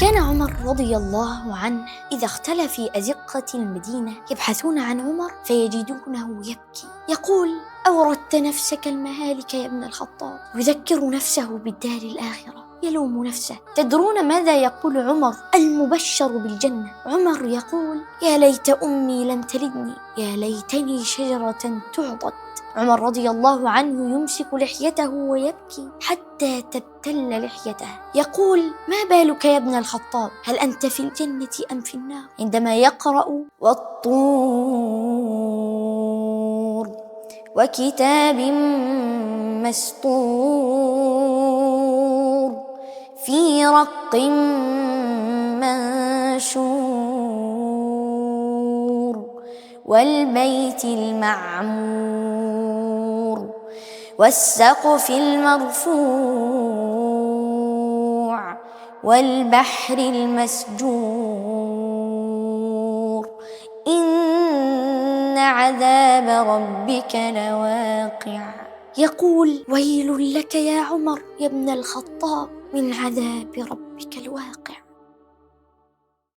كان عمر رضي الله عنه إذا اختلى في أزقة المدينة يبحثون عن عمر فيجدونه يبكي، يقول: أوردت نفسك المهالك يا ابن الخطاب. يذكر نفسه بالدار الآخرة، يلوم نفسه. تدرون ماذا يقول عمر المبشر بالجنة؟ عمر يقول: يا ليت أمي لم تلدني، يا ليتني شجرة تعضد. عمر رضي الله عنه يمسك لحيته ويبكي حتى تبتل لحيته، يقول: ما بالك يا ابن الخطاب؟ هل أنت في الجنة أم في النار؟ عندما يقرأ: والطور وكتاب مسطور في رق منشور والبيت المعمور والسقف المرفوع والبحر المسجور إن عذاب ربك لواقع. يقول: ويل لك يا عمر يا ابن الخطاب من عذاب ربك الواقع.